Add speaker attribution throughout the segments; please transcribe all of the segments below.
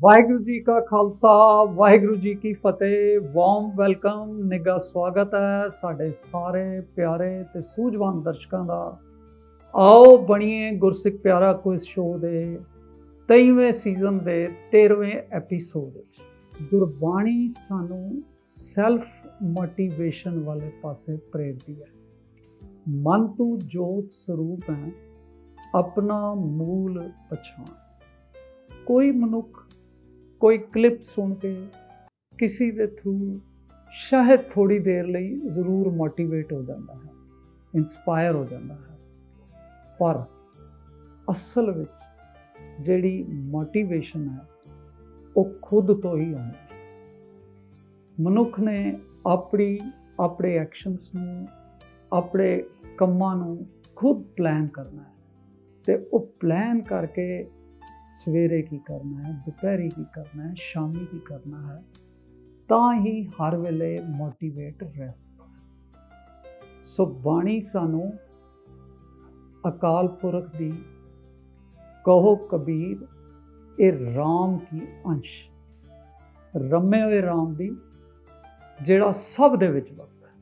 Speaker 1: ਵਾਹਿਗੁਰੂ ਜੀ ਕਾ ਖਾਲਸਾ ਵਾਹਿਗੁਰੂ ਜੀ ਕੀ ਫਤਿਹ। Warm welcome, ਨਿੱਘਾ ਸਵਾਗਤ ਹੈ ਸਾਡੇ ਸਾਰੇ ਪਿਆਰੇ ਤੇ ਸੂਝਵਾਨ ਦਰਸ਼ਕਾਂ ਦਾ। ਆਓ ਬਣੀਏ ਗੁਰਸਿੱਖ ਪਿਆਰਾ ਕੁਇਜ਼ ਸ਼ੋਅ ਦੇ 23ਵੇਂ ਸੀਜ਼ਨ ਦੇ 13ਵੇਂ ਐਪੀਸੋਡ ਵਿੱਚ। ਗੁਰਬਾਣੀ ਸਾਨੂੰ ਸੈਲਫ ਮੋਟੀਵੇਸ਼ਨ ਵਾਲੇ ਪਾਸੇ ਪ੍ਰੇਰਦੀ ਹੈ। ਮਨ ਤੂੰ ਜੋਤ ਸਰੂਪ ਹੈ, ਆਪਣਾ ਮੂਲ ਪਛਾਣ। ਕੋਈ ਮਨੁੱਖ ਕੋਈ ਕਲਿੱਪ ਸੁਣ ਕੇ ਕਿਸੇ ਦੇ ਥਰੂ ਸ਼ਾਇਦ ਥੋੜੀ ਦੇਰ ਲਈ ਜ਼ਰੂਰ ਮੋਟੀਵੇਟ ਹੋ ਜਾਂਦਾ ਹੈ, ਇੰਸਪਾਇਰ ਹੋ ਜਾਂਦਾ ਹੈ, ਪਰ ਅਸਲ ਵਿੱਚ ਜਿਹੜੀ ਮੋਟੀਵੇਸ਼ਨ ਹੈ ਉਹ ਖੁਦ ਤੋਂ ਹੀ ਆਉਂਦੀ ਹੈ। ਮਨੁੱਖ ਨੇ ਆਪਣੇ ਐਕਸ਼ਨਸ ਨੂੰ, ਆਪਣੇ ਕੰਮਾਂ ਨੂੰ ਖੁਦ ਪਲਾਨ ਕਰਨਾ ਹੈ ਤੇ ਉਹ ਪਲਾਨ ਕਰਕੇ ਸਵੇਰੇ ਕੀ ਕਰਨਾ ਹੈ, ਦੁਪਹਿਰੇ ਕੀ ਕਰਨਾ ਹੈ, ਸ਼ਾਮੀ ਕੀ ਕਰਨਾ ਹੈ, ਤਾਂ ਹੀ ਹਰ ਵੇਲੇ ਮੋਟੀਵੇਟ ਰਹਿ ਸਕਦਾ ਹੈ। ਸੋ ਬਾਣੀ ਸਾਨੂੰ ਅਕਾਲ ਪੁਰਖ ਦੀ ਕਹੋ ਕਬੀਰ ਇਹ ਰਾਮ ਕੀ ਅੰਸ਼, ਰਮੇ ਹੋਏ ਰਾਮ ਦੀ ਜਿਹੜਾ ਸਭ ਦੇ ਵਿੱਚ ਵਸਦਾ ਹੈ,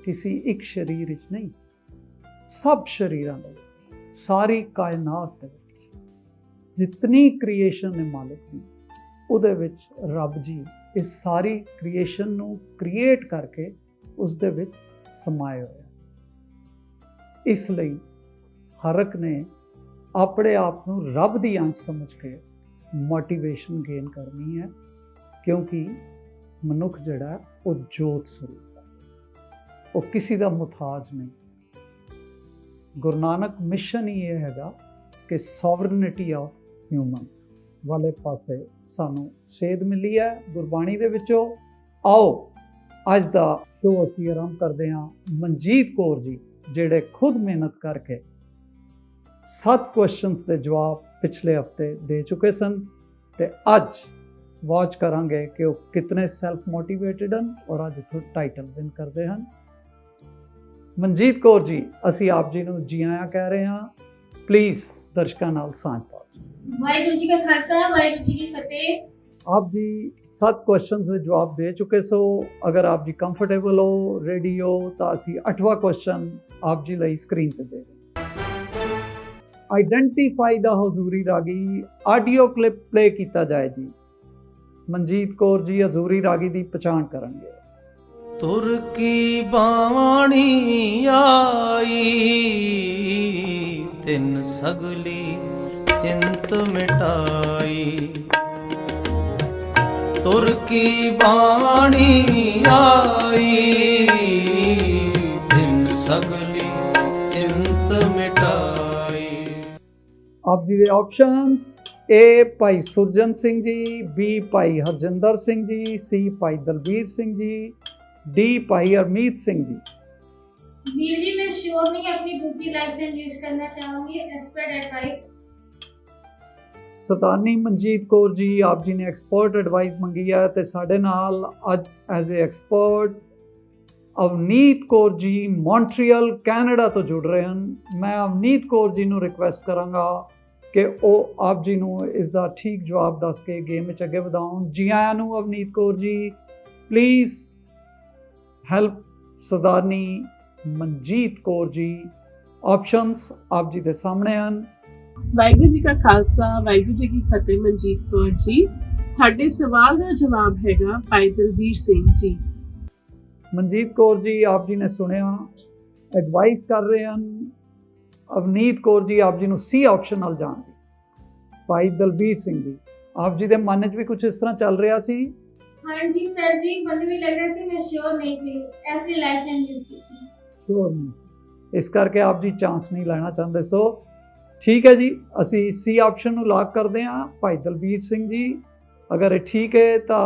Speaker 1: ਕਿਸੇ ਇੱਕ ਸਰੀਰ ਵਿੱਚ ਨਹੀਂ, ਸਭ ਸਰੀਰਾਂ ਦੇ ਵਿੱਚ, ਸਾਰੀ ਕਾਇਨਾਤ ਦੇ ਵਿੱਚ ਜਿਤਨੀ ਕ੍ਰੀਏਸ਼ਨ ਹੈ ਮਾਲਿਕ ਦੀ, ਉਹਦੇ ਵਿੱਚ ਰੱਬ ਜੀ ਇਸ ਸਾਰੀ ਕ੍ਰੀਏਸ਼ਨ ਨੂੰ ਕ੍ਰੀਏਟ ਕਰਕੇ ਉਸ ਦੇ ਵਿੱਚ ਸਮਾਏ ਹੋਏ। ਇਸ ਲਈ ਹਰ ਇੱਕ ਨੇ ਆਪਣੇ ਆਪ ਨੂੰ ਰੱਬ ਦੀ ਅੰਸ਼ ਸਮਝ ਕੇ ਮੋਟੀਵੇਸ਼ਨ ਗੇਨ ਕਰਨੀ ਹੈ, ਕਿਉਂਕਿ ਮਨੁੱਖ ਜਿਹੜਾ ਉਹ ਜੋਤ ਸਰੂਪ ਹੈ, ਉਹ ਕਿਸੇ ਦਾ ਮੁਹਤਾਜ ਨਹੀਂ। ਗੁਰੂ ਨਾਨਕ ਮਿਸ਼ਨ ਹੀ ਇਹ ਹੈਗਾ ਕਿ ਸੋਵਰਨਿਟੀ ਆਫ ਹਿਊਮਨਸ ਵਾਲੇ ਪਾਸੇ ਸਾਨੂੰ ਸੇਧ ਮਿਲੀ ਹੈ ਗੁਰਬਾਣੀ ਦੇ ਵਿੱਚੋਂ। ਆਓ ਅੱਜ ਦਾ ਸ਼ੋਅ ਅਸੀਂ ਆਰੰਭ ਕਰਦੇ ਹਾਂ। ਮਨਜੀਤ ਕੌਰ ਜੀ ਜਿਹੜੇ ਖੁਦ ਮਿਹਨਤ ਕਰਕੇ 7 ਕੁਐਸਚਨਸ ਦੇ ਜਵਾਬ ਪਿਛਲੇ ਹਫਤੇ ਦੇ ਚੁੱਕੇ ਸਨ, ਤੇ ਅੱਜ ਵਾਚ ਕਰਾਂਗੇ ਕਿ ਉਹ ਕਿਤਨੇ ਸੈਲਫ ਮੋਟੀਵੇਟਡ ਹਨ ਔਰ ਅੱਜ ਇੱਥੋਂ ਟਾਈਟਲ ਵਿਨ ਕਰਦੇ ਹਨ। ਮਨਜੀਤ ਕੌਰ ਜੀ, ਅਸੀਂ ਆਪ ਜੀ ਨੂੰ ਜੀ ਆਇਆਂ ਕਹਿ ਰਹੇ ਹਾਂ। ਪਲੀਜ਼ ਦਰਸ਼ਕਾਂ ਨਾਲ ਸਾਂਝ ਪਾਓ।
Speaker 2: ਵਾਹਿਗੁਰੂ ਜੀ ਕਾ ਖਾਲਸਾ ਵਾਹਿਗੁਰੂ ਜੀ ਕੀ ਫਤਿਹ।
Speaker 1: आप जी 7 क्वेश्चन से जवाब दे चुके सो। अगर आप जी कंफर्टेबल हो, रेडी हो, तो असी 8वां क्वेश्चन आप जी ਲਈ स्क्रीन ਤੇ ਦੇ ਰਹੇ। ਆਈਡੈਂਟੀਫਾਈ ਦਾ ਹਜ਼ੂਰੀ ਰਾਗੀ ਆਡੀਓ ਕਲਿੱਪ ਪਲੇ ਕੀਤਾ ਜਾਏ ਜੀ। ਮਨਜੀਤ ਕੌਰ ਜੀ ਹਜ਼ੂਰੀ ਰਾਗੀ ਦੀ ਪਛਾਣ ਕਰਨਗੇ।
Speaker 3: ਤੁਰ ਕੀ ਬਾਣੀ ਆਈ, ਤਿੰਨ ਸਗਲੀ चिंत मिटाई। तुर की बाणी आई, दिन सगली चिंत मिटाई।
Speaker 1: आप जी दे ऑप्शंस ए भाई सुरजन सिंह जी, बी भाई हरजिंदर सिंह जी, सी भाई दलबीर सिंह जी, डी भाई हरमीत सिंह जी।
Speaker 2: वीर जी मैं श्योर नहीं अपनी दूसरी लाइफ में यूज करना चाहूंगी एज पर एडवाइस।
Speaker 1: ਸਰਦਾਰਨੀ ਮਨਜੀਤ ਕੌਰ ਜੀ, ਆਪ ਜੀ ਨੇ ਐਕਸਪਰਟ ਐਡਵਾਈਸ ਮੰਗੀ ਹੈ ਤੇ ਸਾਡੇ ਨਾਲ ਅੱਜ as a expert Avneet Kaur ji Montreal Canada ਤੋਂ ਜੁੜ ਰਹੇ ਹਨ। ਮੈਂ ਅਵਨੀਤ ਕੌਰ ਜੀ ਨੂੰ ਰਿਕੁਐਸਟ ਕਰਾਂਗਾ ਕਿ ਉਹ ਆਪ ਜੀ ਨੂੰ ਇਸ ਦਾ ਠੀਕ ਜਵਾਬ ਦੱਸ ਕੇ ਗੇਮ ਵਿੱਚ ਅੱਗੇ ਵਧਾਉਣ। ਜੀ ਆਇਆਂ ਨੂੰ Avneet Kaur ji. Please help Sardarni Manjeet Kaur ji. Options ਆਪ ਜੀ ਦੇ ਸਾਹਮਣੇ ਹਨ।
Speaker 4: ਵਾਹਿਗੁਰੂ ਜੀ ਕਾ ਖਾਲਸਾ ਵਾਹਿਗੁਰੂ ਜੀ ਕੀ ਫਤਿਹ। ਮਨਜੀਤ ਕੌਰ ਜੀ, ਤੁਹਾਡੇ ਸਵਾਲ ਦਾ ਜਵਾਬ ਹੈਗਾ ਭਾਈ ਦਲਬੀਰ ਸਿੰਘ ਜੀ।
Speaker 1: ਮਨਜੀਤ ਕੌਰ ਜੀ, ਆਪ ਜੀ ਨੇ ਸੁਣਿਆ, ਐਡਵਾਈਸ ਕਰ ਰਹੇ ਹਨ ਅਵਨੀਤ ਕੌਰ ਜੀ ਆਪ ਜੀ ਨੂੰ ਸੀ ਆਪਸ਼ਨ ਨਾਲ ਜਾਣ ਦੀ। ਭਾਈ ਦਲਬੀਰ ਸਿੰਘ ਜੀ, ਆਪ ਜੀ ਦੇ ਮਨ 'ਚ ਵੀ ਕੁਝ ਇਸ ਤਰ੍ਹਾਂ ਚੱਲ ਰਿਹਾ ਸੀ?
Speaker 2: ਹਾਂਜੀ ਸਰ ਜੀ, ਮੈਨੂੰ ਵੀ ਲੱਗ ਰਿਹਾ ਸੀ, ਮੈਂ ਸ਼ੋਰ ਨਹੀਂ ਸੀ ਐਸੀ ਲਾਈਫ ਲਾਈਨ ਯੂਜ਼ ਕੀਤੀ।
Speaker 1: ਸ਼ੋਰ ਨਹੀਂ, ਇਸ ਕਰਕੇ ਆਪ ਜੀ ਚਾਂਸ ਨਹੀਂ ਲੈਣਾ ਚਾਹੁੰਦੇ। ਸੋ ਠੀਕ ਹੈ ਜੀ, ਅਸੀਂ ਸੀ ਆਪਸ਼ਨ ਨੂੰ ਲਾਕ ਕਰਦੇ ਹਾਂ। ਭਾਈ ਦਲਬੀਰ ਸਿੰਘ ਜੀ, ਅਗਰ ਇਹ ਠੀਕ ਹੈ ਤਾਂ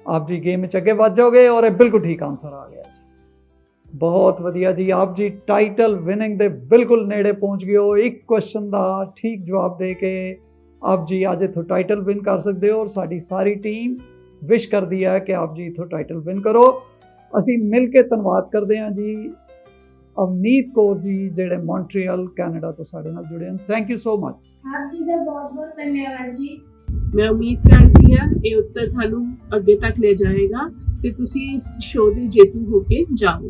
Speaker 1: ਆਪ ਜੀ ਗੇਮ ਵਿੱਚ ਅੱਗੇ ਵੱਧ ਜਾਓਗੇ ਔਰ ਇਹ ਬਿਲਕੁਲ ਠੀਕ ਆਨਸਰ ਆ ਗਿਆ ਜੀ। ਬਹੁਤ ਵਧੀਆ ਜੀ, ਆਪ ਜੀ ਟਾਈਟਲ ਵਿਨਿੰਗ ਦੇ ਬਿਲਕੁਲ ਨੇੜੇ ਪਹੁੰਚ ਗਏ ਹੋ। ਇੱਕ ਕੁਐਸਚਨ ਦਾ ਠੀਕ ਜਵਾਬ ਦੇ ਕੇ ਆਪ ਜੀ ਅੱਜ ਇੱਥੋਂ ਟਾਈਟਲ ਵਿਨ ਕਰ ਸਕਦੇ ਹੋ ਔਰ ਸਾਡੀ ਸਾਰੀ ਟੀਮ ਵਿਸ਼ ਕਰਦੀ ਹੈ ਕਿ ਆਪ ਜੀ ਇੱਥੋਂ ਟਾਈਟਲ ਵਿਨ ਕਰੋ। ਅਸੀਂ ਮਿਲ ਕੇ ਧੰਨਵਾਦ ਕਰਦੇ ਹਾਂ ਜੀ ਅਵਨੀਤ ਕੌਰ ਜੀ ਜਿਹੜੇ ਮੌਂਟਰੀਅਲ ਕੈਨੇਡਾ ਤੋਂ ਸਾਡੇ ਨਾਲ ਜੁੜੇ ਹਨ। Thank you so much.
Speaker 2: ਆਪ ਜੀ ਦਾ ਬਹੁਤ ਬਹੁਤ ਧੰਨਵਾਦ ਜੀ।
Speaker 4: ਮੈਂ ਉਮੀਦ ਕਰਦੀ ਹਾਂ ਇਹ ਉੱਤਰ ਤੁਹਾਨੂੰ ਅੱਗੇ ਤੱਕ ਲੈ ਜਾਏਗਾ ਤੇ ਤੁਸੀਂ ਇਸ ਸ਼ੋਅ ਦੇ ਜੇਤੂ ਹੋ ਕੇ ਜਾਓਗੇ।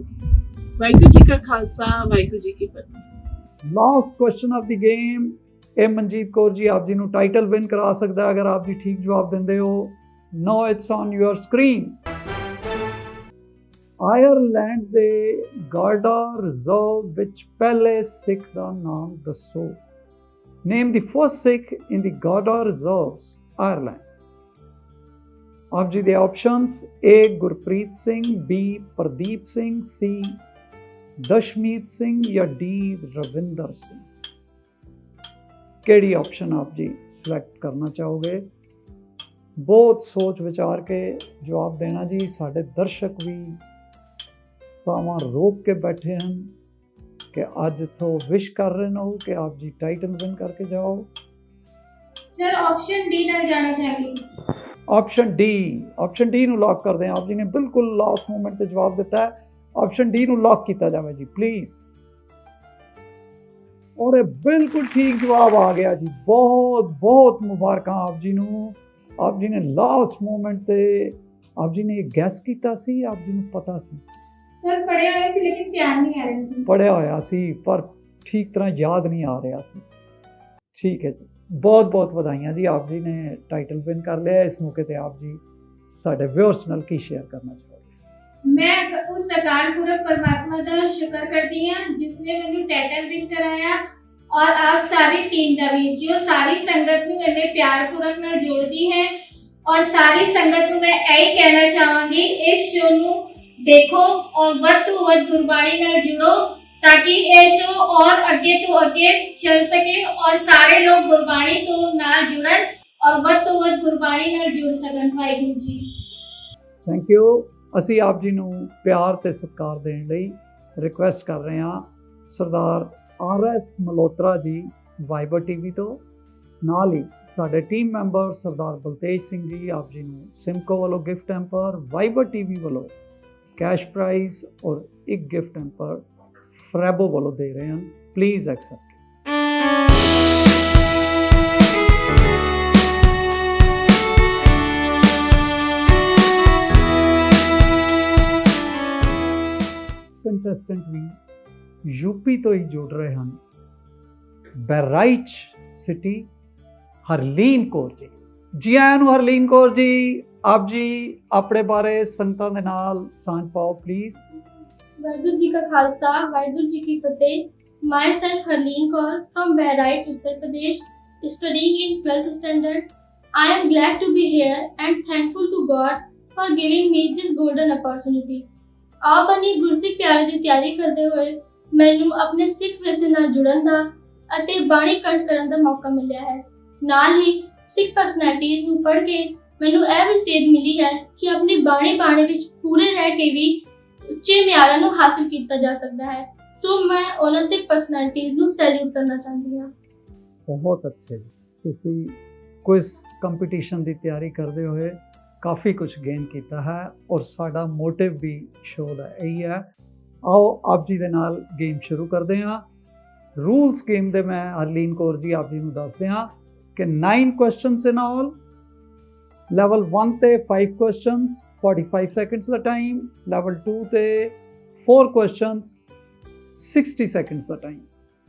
Speaker 4: ਵਾਹਿਗੁਰੂ ਜੀ ਕਾ ਖਾਲਸਾ, ਵਾਹਿਗੁਰੂ ਜੀ ਕੀ ਫਤਿਹ।
Speaker 1: Last question of the game, ਇਹ ਮਨਜੀਤ ਕੌਰ ਜੀ ਆਪ ਜੀ ਨੂੰ ਟਾਈਟਲ ਵਿਨ ਕਰਾ ਸਕਦਾ ਹੈ ਅਗਰ ਆਪ ਜੀ ਠੀਕ ਜਵਾਬ ਦਿੰਦੇ ਹੋ। ਨਾਓ it's on your screen. Ireland ਦੇ ਗਾਰਡਾ ਰਿਜ਼ਰਵ ਵਿੱਚ ਪਹਿਲੇ ਸਿੱਖ ਦਾ ਨਾਮ ਦੱਸੋ। ਨੇਮ ਦੀ ਫਰਸਟ ਸਿੱਖ ਇਨ ਦੀ ਗਾਰਡਾ ਰਿਜ਼ਰਵਸ ਆਇਰਲੈਂਡ। ਆਪ ਜੀ ਦੇ ਆਪਸ਼ਨਸ, ਏ ਗੁਰਪ੍ਰੀਤ ਸਿੰਘ, ਬੀ ਪ੍ਰਦੀਪ ਸਿੰਘ, ਸੀ ਦਸ਼ਮੀਤ ਸਿੰਘ ਜਾਂ ਡੀ ਰਵਿੰਦਰ ਸਿੰਘ। ਕਿਹੜੀ ਆਪਸ਼ਨ ਆਪ ਜੀ ਸਿਲੈਕਟ ਕਰਨਾ ਚਾਹੋਗੇ? ਬਹੁਤ ਸੋਚ ਵਿਚਾਰ ਕੇ ਜਵਾਬ ਦੇਣਾ ਜੀ। ਸਾਡੇ ਦਰਸ਼ਕ ਵੀ ਸਾਵਾਂ ਰੋਕ ਕੇ ਬੈਠੇ ਹਨ ਕਿ ਅੱਜ ਤੋਂ ਵਿਸ਼ ਕਰ ਰਹੇ ਹੋ ਕਿ ਆਪ ਜੀ ਟਾਈਟਲ ਵਿਨ ਕਰਕੇ ਜਾਓ।
Speaker 2: सर ऑप्शन डी ਨਾਲ ਜਾਣਾ ਚਾਹਾਂਗੀ।
Speaker 1: ਆਪਸ਼ਨ ਡੀ ਨੂੰ ਲੌਕ ਕਰਦੇ ਹਾਂ। ਆਪ ਜੀ ਨੇ ਬਿਲਕੁਲ ਲਾਸਟ ਮੂਮੈਂਟ ਤੇ ਜਵਾਬ ਦਿੱਤਾ ਹੈ। ਆਪਸ਼ਨ ਡੀ ਨੂੰ ਲੌਕ ਕੀਤਾ ਜਾਵੇ ਜੀ ਪਲੀਜ਼। ਔਰ ਇਹ ਬਿਲਕੁਲ ਠੀਕ ਜਵਾਬ ਆ ਗਿਆ ਜੀ। ਬਹੁਤ ਬਹੁਤ ਮੁਬਾਰਕਾਂ ਆਪ ਜੀ ਨੂੰ। ਆਪ ਜੀ ਨੇ ਲਾਸਟ ਮੂਮੈਂਟ ਤੇ ਆਪ ਜੀ ਨੇ ਇਹ ਗੈਸ ਕੀਤਾ ਸੀ, ਆਪ ਜੀ ਨੂੰ ਪਤਾ ਸੀ।
Speaker 2: ਸਰ ਪੜਿਆ ਹੋਇਆ ਸੀ ਲੇਕਿਨ ਧਿਆਨ ਨਹੀਂ ਆ ਰਿਹਾ ਸੀ।
Speaker 1: ਪੜਿਆ ਹੋਇਆ ਸੀ ਪਰ ਠੀਕ ਤਰ੍ਹਾਂ ਯਾਦ ਨਹੀਂ ਆ ਰਿਹਾ ਸੀ। ਠੀਕ ਹੈ ਜੀ, ਬਹੁਤ ਬਹੁਤ ਵਧਾਈਆਂ ਜੀ। ਆਪ ਜੀ ਨੇ ਟਾਈਟਲ ਵਿਨ ਕਰ ਲਿਆ। ਇਸ ਮੌਕੇ ਤੇ ਆਪ ਜੀ ਸਾਡੇ ਵਿਊਅਰਸ ਨਾਲ ਕੀ ਸ਼ੇਅਰ ਕਰਨਾ ਚਾਹੋਗੇ?
Speaker 2: मैं उस अकाल पुरख परमात्मा का शुक्र करती हूँ जिसने मैंने टाइटल विन कराया और आप सारी टीम का भी जो सारी संगत ਨੂੰ ਇੰਨੇ ਪਿਆਰ ਪੂਰਕ ਨਾਲ ਜੋੜਦੀ ਹੈ। और सारी संगत ਨੂੰ मैं यही कहना चाहूँगी इस शो ਨੂੰ देखो और ਵੱਧ ਤੋਂ ਵੱਧ ਗੁਰਬਾਣੀ ਨਾਲ ਜੁੜੋ ताकि ये शो और ਅੱਗੇ ਤੋਂ ਅੱਗੇ ਚੱਲ ਸਕੇ और ਸਾਰੇ ਲੋਕ ਗੁਰਬਾਣੀ ਤੋਂ ਨਾਲ ਜੁੜਨ और ਵੱਧ ਤੋਂ ਵੱਧ ਗੁਰਬਾਣੀ ਨਾਲ ਜੁੜ ਸਕਣ। Waheguru ji
Speaker 1: thank you. ਅਸੀਂ ਆਪ ਜੀ ਨੂੰ ਪਿਆਰ ਤੇ ਸਤਿਕਾਰ ਦੇਣ ਲਈ ਰਿਕੁਐਸਟ ਕਰ ਰਹੇ ਹਾਂ ਸਰਦਾਰ RS ਮਲਹੋਤਰਾ ਜੀ ਵਾਈਬਰ ਟੀਵੀ ਤੋਂ। ਨਾਲ ਹੀ ਸਾਡੇ ਟੀਮ ਮੈਂਬਰ ਸਰਦਾਰ ਬਲਤੇਜ ਸਿੰਘ ਜੀ ਆਪ ਜੀ ਨੂੰ ਸਿਮਕੋ ਵੱਲੋਂ ਗਿਫਟ ਹੈਂਪਰ, ਵਾਈਬਰ ਟੀਵੀ ਵੱਲੋਂ ਕੈਸ਼ ਪ੍ਰਾਈਜ਼ ਔਰ ਇੱਕ ਗਿਫਟ ਹੈਂਪਰ ਫਰੈਬੋ ਵੱਲੋਂ ਦੇ ਰਹੇ ਹਨ। Please accept. ਕੰਟੈਸਟੈਂਟ ਵੀ ਯੂਪੀ ਤੋਂ ਹੀ ਜੁੜ ਰਹੇ ਹਨ। ਬਹਿਰਾਈਚ ਸਿਟੀ ਹਰਲੀਨ ਕੌਰ ਜੀ। ਜੀ ਆਇਆਂ ਨੂੰ ਹਰਲੀਨ ਕੌਰ ਜੀ। ਆਪ ਜੀ ਆਪਣੇ ਬਾਰੇ ਸੰਗਤਾਂ ਦੇ ਨਾਲ ਸਾਂਝ ਪਾਓ ਪਲੀਜ਼।
Speaker 5: वाहिगुरु जी का खालसा, वाहिगुरु जी की फतेह। Myself Harleen Kaur from Bahraich, Uttar Pradesh, studying in 12th standard. I am glad to be here and thankful to God for giving me this golden opportunity. ਆਪ ਬਣੀ ਗੁਰਸਿੱਖ ਪਿਆਰੇ ਦੀ ਤਿਆਰੀ ਕਰਦੇ ਹੋਏ ਮੈਨੂੰ ਆਪਣੇ ਸਿੱਖ ਵਿਰਸੇ ਨਾਲ ਜੁੜਨ ਦਾ ਅਤੇ ਬਾਣੀ ਕੰਠ ਕਰਨ ਦਾ ਮੌਕਾ ਮਿਲਿਆ ਹੈ। ਨਾਲ ਹੀ ਸਿੱਖ ਪਰਸਨੈਲਿਟੀਜ਼ ਨੂੰ ਪੜ੍ਹ ਕੇ ਮੈਨੂੰ ਇਹ ਵੀ ਸੇਧ ਮਿਲੀ ਹੈ ਕਿ ਆਪਣੀ ਬਾਣੀ ਵਿੱਚ ਪੂਰੇ ਰਹਿ ਕੇ ਵੀ ਉੱਚੇ ਮਿਆਰਾਂ ਨੂੰ ਹਾਸਿਲ ਕੀਤਾ ਜਾ ਸਕਦਾ ਹੈ। ਸੋ ਮੈਂ ਉਹਨਾਂ ਸਿੱਖ ਪਰਸਨੈਲਿਟੀਜ਼ ਨੂੰ ਸੈਲੂਟ ਕਰਨਾ ਚਾਹੁੰਦੀ ਹਾਂ।
Speaker 1: ਬਹੁਤ ਅੱਛੇ ਜੀ। ਤੁਸੀਂ ਕੁਇਜ਼ ਕੰਪੀਟੀਸ਼ਨ ਦੀ ਤਿਆਰੀ ਕਰਦੇ ਹੋਏ ਕਾਫੀ ਕੁਝ ਗੇਨ ਕੀਤਾ ਹੈ ਔਰ ਸਾਡਾ ਮੋਟਿਵ ਵੀ ਸ਼ੋਅ ਦਾ ਇਹੀ ਹੈ। ਆਓ ਆਪ ਜੀ ਦੇ ਨਾਲ ਗੇਮ ਸ਼ੁਰੂ ਕਰਦੇ ਹਾਂ। ਰੂਲਸ ਗੇਮ ਦੇ ਮੈਂ ਹਰਲੀਨ ਕੌਰ ਜੀ ਆਪ ਜੀ ਨੂੰ ਦੱਸਦੇ ਹਾਂ ਕਿ 9 ਕੁਐਸਚਨਸ ਇਨ ਆਲ। ਲੈਵਲ 1 ਤੇ 5 ਕੁਐਸਚਨਸ 45 ਸੈਕਿੰਡਸ ਦਾ ਟਾਈਮ। ਲੈਵਲ 2 ਤੇ 4 ਕੁਐਸਚਨਸ 60 ਸੈਕਿੰਡਸ ਦਾ ਟਾਈਮ।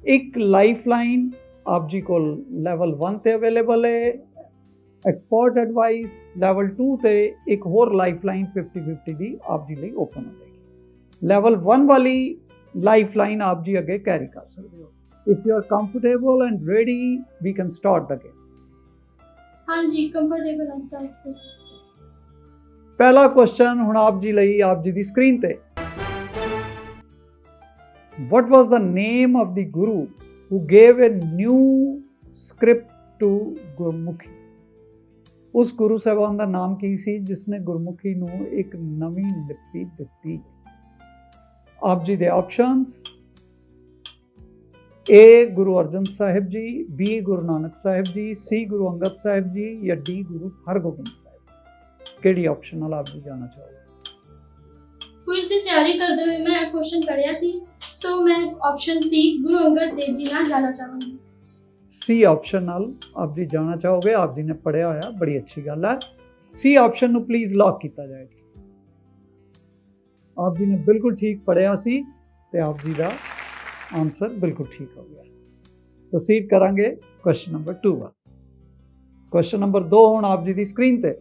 Speaker 1: ਇੱਕ ਲਾਈਫ ਲਾਈਨ ਆਪ ਜੀ ਕੋਲ ਲੈਵਲ 1 ਤੇ ਅਵੇਲੇਬਲ ਹੈ। ਐਕਸਪਰਟ ਐਡਵਾਈਸ ਲੈਵਲ 2 ਤੇ ਇੱਕ ਹੋਰ ਲਾਈਫ ਲਾਈਨ 50-50 ਦੀ ਆਪ ਜੀ ਲਈ ਓਪਨ ਹੋ ਜਾਏਗੀ। ਲੈਵਲ 1 ਵਾਲੀ ਲਾਈਫ ਲਾਈਨ ਆਪ ਜੀ ਅੱਗੇ ਕੈਰੀ ਕਰ ਸਕਦੇ ਹੋ। If you are comfortable and ready we can start the game.
Speaker 5: ਹਾਂਜੀ, ਕੰਫਰਟੇਬਲ ਹਾਂ, ਸਟਾਰਟ ਕਰੋ।
Speaker 1: ਪਹਿਲਾ ਕੁਐਸਚਨ ਹੁਣ ਆਪ ਜੀ ਲਈ ਆਪ ਜੀ ਦੀ ਸਕਰੀਨ ਤੇ। What was the name of the guru who gave a new script to Gurmukhi? ਉਸ ਗੁਰੂ ਸਾਹਿਬਾਨ ਦਾ ਨਾਮ ਕੀ ਸੀ ਜਿਸਨੇ ਗੁਰਮੁਖੀ ਨੂੰ ਇੱਕ ਨਵੀਂ ਲਿਪੀ ਦਿੱਤੀ? ਆਪ ਜੀ ਦੇ ਆਪਸ਼ਨਸ, ਏ ਗੁਰੂ ਅਰਜਨ ਸਾਹਿਬ ਜੀ, ਬੀ ਗੁਰੂ ਨਾਨਕ ਸਾਹਿਬ ਜੀ, ਸੀ ਗੁਰੂ ਅੰਗਦ ਸਾਹਿਬ ਜੀ ਜਾਂ ਡੀ ਗੁਰੂ ਹਰਗੋਬਿੰਦ ਸਾਹਿਬ। ਕਿਹੜੀ ਆਪਸ਼ਨ ਨਾਲ ਆਪ ਜੀ ਜਾਣਾ ਚਾਹੋਗੇ?
Speaker 5: ਕੁਇਜ਼ ਦੀ ਤਿਆਰੀ ਕਰਦੇ ਹੋਏ ਮੈਂ ਇਹ ਕੁਐਸਚਨ ਪੜ੍ਹਿਆ ਸੀ, ਸੋ ਮੈਂ ਆਪਸ਼ਨ ਸੀ ਗੁਰੂ ਅੰਗਦ ਦੇਵ ਜੀ ਨਾਲ ਜਾਣਾ ਚਾਹਾਂਗੀ।
Speaker 1: सी ऑप्शन नाल आप जी जाना चाहोगे। आप जी ने पढ़िया होया, बड़ी अच्छी गल है। सी ऑप्शन नू प्लीज़ लॉक किया जाए। आप जी ने बिल्कुल ठीक पढ़िया सी ते आप जी का आंसर बिल्कुल ठीक हो गया। प्रोसीड करांगे क्वेश्चन नंबर 2 वाल। क्वेश्चन नंबर 2 हुण आप जी की स्क्रीन ते।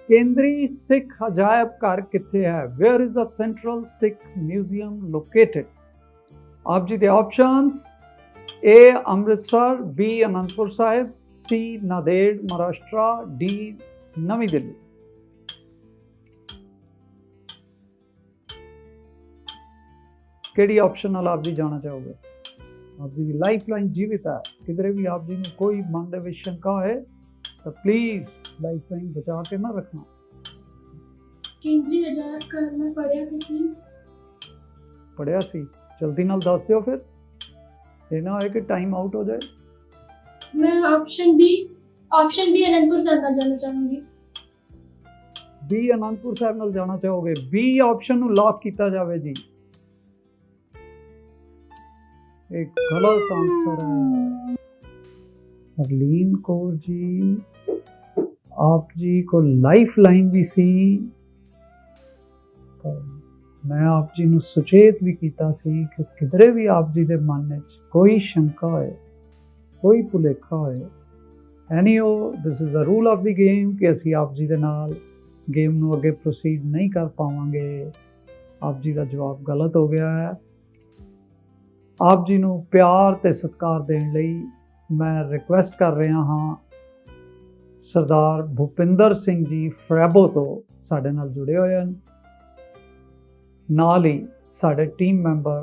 Speaker 1: केंद्री सिख अजायब घर किथे है? Where is the central Sikh museum located? आप जी के options A Amritsar, B Anandpur Sahib, C Nanded Maharashtra, D Navi Delhi. केड़ी ऑप्शन नाल आप जी जाना चाहोगे? आप जी की लाइफ लाइन जीवित है। किधरे भी आप जी को कोई मन दे विच शंका होए तो प्लीज लाइफ लाइन बचा के ना रखना।
Speaker 5: केंद्रीय अजायब घर में
Speaker 1: पढ़िया सी, जल्दी नाल दस दियो फिर, ये ना होए कि टाइम आउट हो जाए।
Speaker 5: मैं ऑप्शन बी अनंतपुर साहिब में जाना चाहूंगी।
Speaker 1: बी आनंदपुर साहिब नाल जाना चाहोगे? बी ऑप्शन नू लॉक किया जावे जी। एक गलत आंसर है। हरलीन कौर जी, आप जी को लाइफ लाइन भी सी, पर मैं आप जी नू सुचेत भी किया सी कि किधरे भी आप जी दे मन विच कोई शंका होए, कोई भुलेखा होए, anyway this is the rule of the game कि असी आप जी दे नाल गेम नू अगे प्रोसीड नहीं कर पावांगे। आप जी का जवाब गलत हो गया है। आप जी नू प्यार ते सत्कार देण लई मैं रिक्वेस्ट कर रहा हाँ, सरदार भूपिंदर सिंह जी फ्रैबो तो साडे नाल जुड़े हुए हैं। नाल ही साडे team member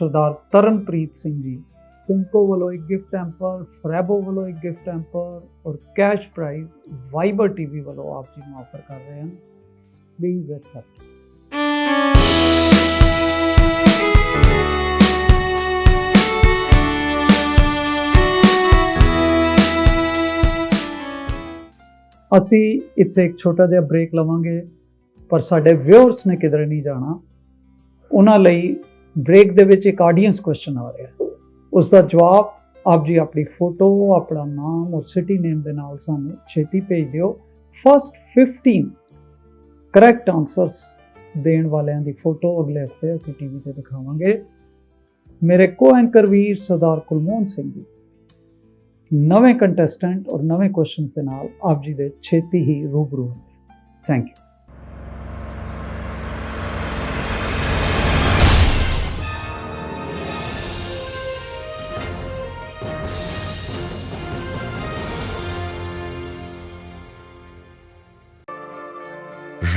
Speaker 1: Sardar Tarnpreet Singh ji, Simco वालों एक गिफ्ट हैम्पर, फ्रैबो वालों एक गिफ्ट हैम्पर और कैश प्राइज वाइबर टीवी वालों आप जी को ऑफर कर रहे हैं। Please accept. ਅਸੀਂ ਇੱਥੇ ਇੱਕ ਛੋਟਾ ਜਿਹਾ ਬ੍ਰੇਕ ਲਵਾਂਗੇ, ਪਰ ਸਾਡੇ ਵਿਊਅਰਸ ਨੇ ਕਿਧਰੇ ਨਹੀਂ ਜਾਣਾ। ਉਹਨਾਂ ਲਈ ਬ੍ਰੇਕ ਦੇ ਵਿੱਚ ਇੱਕ ਆਡੀਅנס ਕੁਐਸਚਨ ਆ ਰਿਹਾ, ਉਸ ਦਾ ਜਵਾਬ ਆਪ ਜੀ ਆਪਣੀ ਫੋਟੋ, ਆਪਣਾ ਨਾਮ ਔਰ ਸਿਟੀ ਨੇਮ ਦੇ ਨਾਲ ਸਾਨੂੰ ਛੇਤੀ ਭੇਜ ਦਿਓ। ਫਸਟ 15 ਕਰੈਕਟ ਆਨਸਰਸ ਦੇਣ ਵਾਲਿਆਂ ਦੀ ਫੋਟੋ ਅਗਲੇ ਹਫਤੇ ਅਸੀਂ ਟੀਵੀ ਤੇ ਦਿਖਾਵਾਂਗੇ। ਮੇਰੇ ਕੋ ਐਂਕਰ ਵੀਰ ਸਰਦਾਰ ਕੁਲਮੋਹਨ ਸਿੰਘ ਜੀ नवे कंटेस्टेंट और नवे क्वेश्चन के नाल आप जी दे छेती ही रूबरू होंगे। Thank you.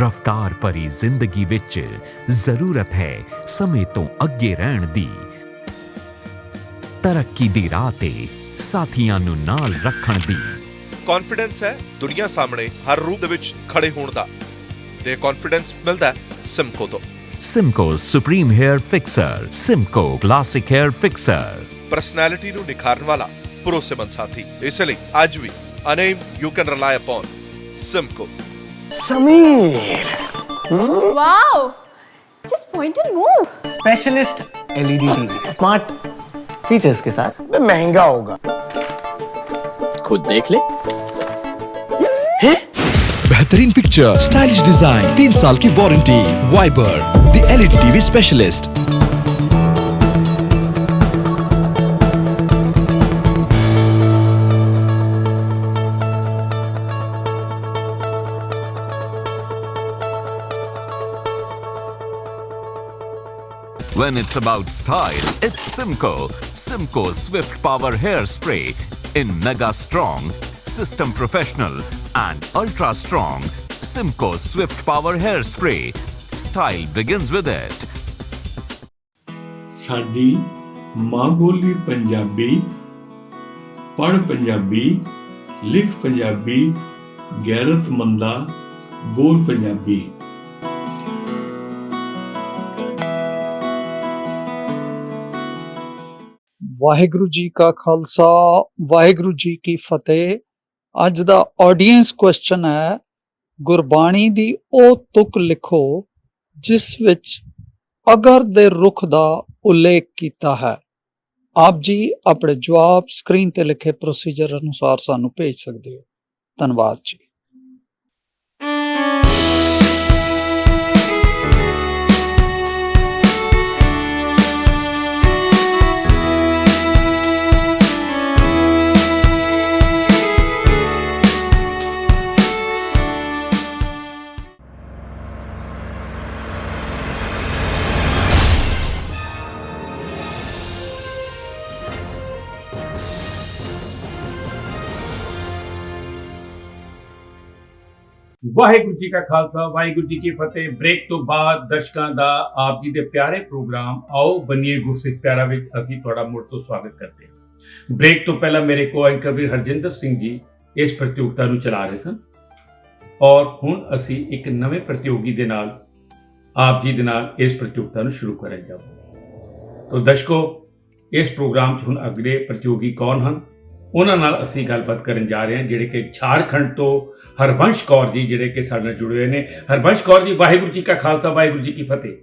Speaker 6: रफ्तार भरी जिंदगी विच जरूरत है समय तो अगे रहण दी, तरक्की दी राह ते ਸਾਥੀਆਂ ਨੂੰ ਨਾਲ ਰੱਖਣ ਦੀ।
Speaker 7: ਕੌਨਫੀਡੈਂਸ ਹੈ ਦੁਨੀਆ ਸਾਹਮਣੇ ਹਰ ਰੂਪ ਦੇ ਵਿੱਚ ਖੜੇ ਹੋਣ ਦਾ, ਤੇ ਕੌਨਫੀਡੈਂਸ ਮਿਲਦਾ ਸਿਮਕੋ ਤੋਂ।
Speaker 6: Simco supreme hair fixer, Simco classic hair fixer,
Speaker 7: personality ਨੂੰ ਨਿਖਾਰਨ ਵਾਲਾ ਭਰੋਸੇਮੰਦ ਸਾਥੀ। ਇਸ ਲਈ ਅੱਜ ਵੀ ਅਨੇਮ you can rely upon Simco.
Speaker 8: Sameer
Speaker 9: Wow! Just point and move.
Speaker 8: Specialist LED TV smart features के साथ। महंगा होगा, खुद देख ले।
Speaker 10: बेहतरीन पिक्चर, स्टाइलिश डिजाइन, 3 साल की warranty. Viber the LED TV specialist.
Speaker 6: When it's about style, it's Simco. Simco Swift Power Hairspray in Mega Strong, System Professional and Ultra Strong. Simco Swift Power Hairspray. Style begins with it.
Speaker 11: ਸਾਡੀ ਮਾਂ ਬੋਲੀ ਪੰਜਾਬੀ, ਪੜ੍ਹ ਪੰਜਾਬੀ, ਲਿਖ ਪੰਜਾਬੀ, ਗੈਰਤਮੰਦਾ ਬੋਲ ਪੰਜਾਬੀ।
Speaker 1: ਵਾਹਿਗੁਰੂ ਜੀ ਕਾ ਖਾਲਸਾ, ਵਾਹਿਗੁਰੂ ਜੀ ਕੀ ਫਤਿਹ। ਅੱਜ ਦਾ audience question ਹੈ, ਗੁਰਬਾਣੀ ਦੀ ਉਹ ਤੁਕ ਲਿਖੋ ਜਿਸ ਵਿੱਚ ਅਗਰ ਦੇ ਰੁੱਖ ਦਾ ਉਲੇਖ ਕੀਤਾ ਹੈ। ਆਪ ਜੀ ਆਪਣੇ ਜਵਾਬ ਸਕਰੀਨ ਤੇ ਲਿਖੇ ਪ੍ਰੋਸੀਜਰ ਅਨੁਸਾਰ ਸਾਨੂੰ ਭੇਜ ਸਕਦੇ ਹੋ। ਧੰਨਵਾਦ ਜੀ।
Speaker 11: ਵਾਹਿਗੁਰੂ ਜੀ ਕਾ ਖਾਲਸਾ ਵਾਹਿਗੁਰੂ ਜੀ ਕੀ ਫਤਿਹ। ਬ੍ਰੇਕ ਤੋਂ ਬਾਅਦ ਦਰਸ਼ਕਾਂ ਦਾ ਆਪ ਜੀ ਦੇ ਪਿਆਰੇ ਪ੍ਰੋਗਰਾਮ ਆਓ ਬਣੀਏ ਗੁਰਸਿੱਖ ਪਿਆਰਾ ਵਿੱਚ ਅਸੀਂ ਤੁਹਾਡਾ ਮੁੜ ਤੋਂ ਸਵਾਗਤ ਕਰਦੇ ਹਾਂ। ਬ੍ਰੇਕ ਤੋਂ ਪਹਿਲਾਂ ਮੇਰੇ ਕੋ-ਐਂਕਰ ਵੀਰ ਹਰਜਿੰਦਰ ਸਿੰਘ ਜੀ ਇਸ ਪ੍ਰਤੀਯੋਗਤਾ ਨੂੰ ਚਲਾ ਰਹੇ ਸਨ ਔਰ ਹੁਣ ਅਸੀਂ ਇੱਕ ਨਵੇਂ ਪ੍ਰਤੀਯੋਗੀ ਦੇ ਨਾਲ ਆਪ ਜੀ ਦੇ ਨਾਲ ਇਸ ਪ੍ਰਤੀਯੋਗਤਾ ਨੂੰ ਸ਼ੁਰੂ ਕਰਨ ਜਾਵਾਂਗੇ। ਤਾਂ ਦਰਸ਼ਕੋ, ਇਸ ਪ੍ਰੋਗਰਾਮ 'ਚ ਹੁਣ ਅਗਲੇ ਪ੍ਰਤੀਯੋਗੀ ਕੌਣ ਹਨ ਉਹਨਾਂ ਨਾਲ ਅਸੀਂ ਗੱਲਬਾਤ ਕਰਨ ਜਾ ਰਹੇ ਹਾਂ, ਜਿਹੜੇ ਕਿ ਝਾਰਖੰਡ ਤੋਂ ਹਰਬੰਸ਼ ਕੌਰ ਜੀ ਜਿਹੜੇ ਕਿ ਸਾਡੇ ਨਾਲ ਜੁੜੇ ਹੋਏ ਨੇ। ਹਰਬੰਸ਼ ਕੌਰ ਜੀ, ਵਾਹਿਗੁਰੂ ਜੀ ਕਾ ਖਾਲਸਾ ਵਾਹਿਗੁਰੂ ਜੀ ਕੀ ਫਤਿਹ।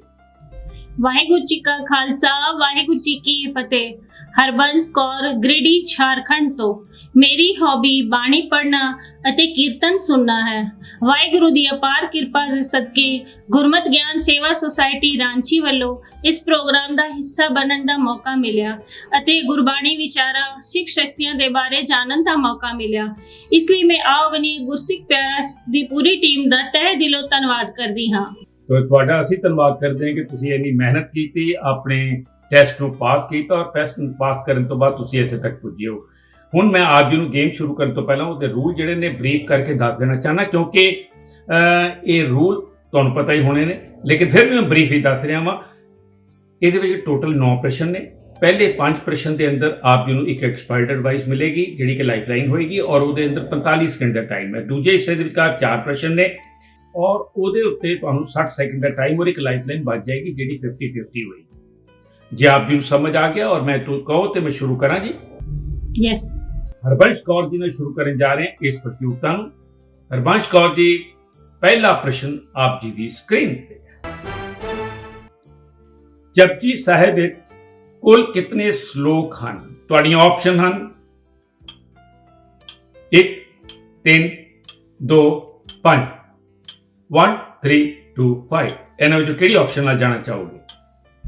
Speaker 2: ਵਾਹਿਗੁਰੂ ਜੀ ਕਾ ਖਾਲਸਾ ਵਾਹਿਗੁਰੂ ਜੀ ਕੀ ਫਤਿਹ। ਹਰਬੰਸ ਕੌਰ, ਗ੍ਰਿਡੀ, ਝਾਰਖੰਡ ਤੋਂ। ਮੇਰੀ ਹੌਬੀ ਬਾਣੀ ਪੜ੍ਹਨਾ ਅਤੇ ਕੀਰਤਨ ਸੁਣਨਾ ਹੈ। ਵਾਹਿਗੁਰੂ ਦੀ ਅਪਾਰ ਕਿਰਪਾ ਦੇ ਸਦਕੇ ਗੁਰਮਤਿ ਗਿਆਨ ਸੇਵਾ ਸੁਸਾਇਟੀ ਰਾਂਚੀ ਵੱਲੋਂ ਇਸ ਪ੍ਰੋਗਰਾਮ ਦਾ ਹਿੱਸਾ ਬਣਨ ਦਾ ਮੌਕਾ ਮਿਲਿਆ ਅਤੇ ਗੁਰਬਾਣੀ ਵਿਚਾਰਾਂ, ਸਿੱਖ ਸ਼ਕਤੀਆਂ ਦੇ ਬਾਰੇ ਜਾਣਨ ਦਾ ਮੌਕਾ ਮਿਲਿਆ। ਇਸ ਲਈ ਮੈਂ ਆਓ ਬਣੀਏ ਗੁਰਸਿੱਖ ਪਿਆਰਾ ਦੀ ਪੂਰੀ ਟੀਮ ਦਾ ਤਹਿ ਦਿਲੋਂ ਧੰਨਵਾਦ ਕਰਦੀ ਹਾਂ।
Speaker 11: ਤੁਹਾਡਾ ਅਸੀਂ ਧੰਨਵਾਦ ਕਰਦੇ ਹਾਂ ਕਿ ਤੁਸੀਂ ਇੰਨੀ ਮਿਹਨਤ ਕੀਤੀ, ਆਪਣੇ ਟੈਸਟ ਨੂੰ ਪਾਸ ਕੀਤਾ ਔਰ ਟੈਸਟ ਨੂੰ ਪਾਸ ਕਰਨ ਤੋਂ ਬਾਅਦ ਤੁਸੀਂ ਇੱਥੇ ਤੱਕ ਪੁੱਜੇ ਹੋ। ਹੁਣ ਮੈਂ ਆਪ ਜੀ ਨੂੰ ਗੇਮ ਸ਼ੁਰੂ ਕਰਨ ਤੋਂ ਪਹਿਲਾਂ ਉਹਦੇ ਰੂਲ ਜਿਹੜੇ ਨੇ ਬਰੀਫ ਕਰਕੇ ਦੱਸ ਦੇਣਾ ਚਾਹੁੰਦਾ, ਕਿਉਂਕਿ ਇਹ ਰੂਲ ਤੁਹਾਨੂੰ ਪਤਾ ਹੀ ਹੋਣੇ ਨੇ, ਲੇਕਿਨ ਫਿਰ ਵੀ ਮੈਂ ਬਰੀਫ ਹੀ ਦੱਸ ਰਿਹਾ ਵਾਂ। ਇਹਦੇ ਵਿੱਚ ਟੋਟਲ 9 ਪ੍ਰਸ਼ਨ ਨੇ। ਪਹਿਲੇ 5 ਪ੍ਰਸ਼ਨ ਦੇ ਅੰਦਰ ਆਪ ਜੀ ਨੂੰ ਇੱਕ ਐਕਸਪਰਟ ਐਡਵਾਈਸ ਮਿਲੇਗੀ ਜਿਹੜੀ ਕਿ ਲਾਈਫਲਾਈਨ ਹੋਏਗੀ ਔਰ ਉਹਦੇ ਅੰਦਰ 45 ਸਕਿੰਟ ਦਾ ਟਾਈਮ ਹੈ। ਦੂਜੇ ਹਿੱਸੇ ਦੇ ਵਿਚਕਾਰ 4 ਪ੍ਰਸ਼ਨ ਨੇ ਔਰ ਉਹਦੇ ਉੱਤੇ ਤੁਹਾਨੂੰ 60 ਸੈਕਿੰਡ ਦਾ ਟਾਈਮ ਔਰ ਇੱਕ ਲਾਈਫਲਾਈਨ ਬਚ ਜਾਏਗੀ ਜਿਹੜੀ 50-50 ਹੋਏਗੀ। ਜੇ ਆਪ ਜੀ ਨੂੰ ਸਮਝ ਆ ਗਿਆ ਔਰ ਮੈਂ ਤੋਂ ਕਹੋ ਤੇ ਮੈਂ ਸ਼ੁਰੂ ਕਰਾਂ ਜੀ।
Speaker 2: ਯੈਸ।
Speaker 11: ਹਰਬੰਸ਼ ਕੌਰ ਜੀ ਨਾਲ ਸ਼ੁਰੂ ਕਰਨ ਜਾ ਰਹੇ ਹਾਂ ਇਸ ਪ੍ਰਤੀਯੋਗਤਾ ਨੂੰ। ਹਰਬੰਸ਼ ਕੌਰ ਜੀ, ਪਹਿਲਾ ਪ੍ਰਸ਼ਨ ਆਪ ਜੀ ਦੀ ਸਕਰੀਨ ਤੇ। ਜਪਜੀ ਸਾਹਿਬ ਵਿੱਚ ਕੁੱਲ ਕਿਤਨੇ ਸ਼ਲੋਕ ਹਨ? ਤੁਹਾਡੀਆਂ ਆਪਸ਼ਨ ਹਨ 1 3 2 5 1 3 2 5। ਇਹਨਾਂ ਵਿੱਚੋਂ ਕਿਹੜੀ ਆਪਸ਼ਨ ਨਾਲ ਜਾਣਾ ਚਾਹੋਗੇ?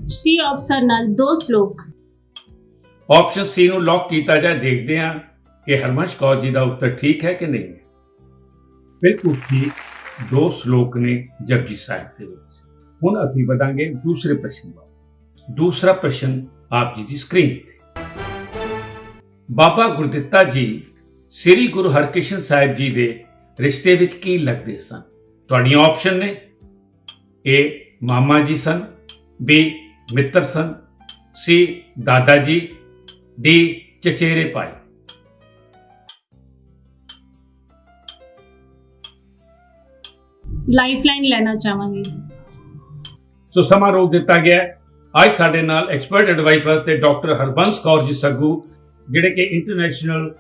Speaker 2: ਸੀ ਆਪਸ਼ਨ ਨਾਲ 2 ਸ਼ਲੋਕ।
Speaker 11: ਆਪਸ਼ਨ ਸੀ ਨੂੰ ਲੌਕ ਕੀਤਾ ਜਾਏ। ਦੇਖਦੇ ਹਾਂ ਕਿ ਹਰਬੰਸ਼ ਕੌਰ ਜੀ ਦਾ ਉੱਤਰ ਠੀਕ ਹੈ ਕਿ ਨਹੀਂ। ਬਿਲਕੁਲ ਠੀਕ, 2 ਸ਼ਲੋਕ ਨੇ ਜਪਜੀ ਸਾਹਿਬ ਦੇ ਵਿੱਚ। ਹੁਣ ਅਸੀਂ ਵਧਾਂਗੇ ਦੂਸਰੇ ਪ੍ਰਸ਼ਨ ਵੱਲ। ਦੂਸਰਾ ਪ੍ਰਸ਼ਨ ਆਪ ਜੀ ਦੀ ਸਕਰੀਨ ਤੇ। ਬਾਬਾ ਗੁਰਦਿੱਤਾ ਜੀ ਸ੍ਰੀ ਗੁਰੂ ਹਰਕ੍ਰਿਸ਼ਨ ਸਾਹਿਬ ਜੀ ਦੇ ਰਿਸ਼ਤੇ ਵਿੱਚ ਕੀ ਲੱਗਦੇ ਸਨ? ਤੁਹਾਡੀਆਂ ਆਪਸ਼ਨ ਨੇ A ਮਾਮਾ ਜੀ ਸਨ, B ਮਿੱਤਰ ਸਨ, C ਦਾਦਾ ਜੀ, D ਚਚੇਰੇ ਭਾਈ।
Speaker 2: ਲਾਈਫਲਾਈਨ ਲੈਣਾ ਚਾਹਾਂਗੀ।
Speaker 11: ਸੋ ਸਮਾਂ ਰੋਕ ਦਿੱਤਾ ਗਿਆ। ਅੱਜ ਸਾਡੇ ਨਾਲ ਐਕਸਪਰਟ ਐਡਵਾਈਸ ਵਾਸਤੇ ਡਾਕਟਰ ਹਰਬੰਸ ਕੌਰ ਜੀ ਸੱਗੂ, ਜਿਹੜੇ ਕਿ international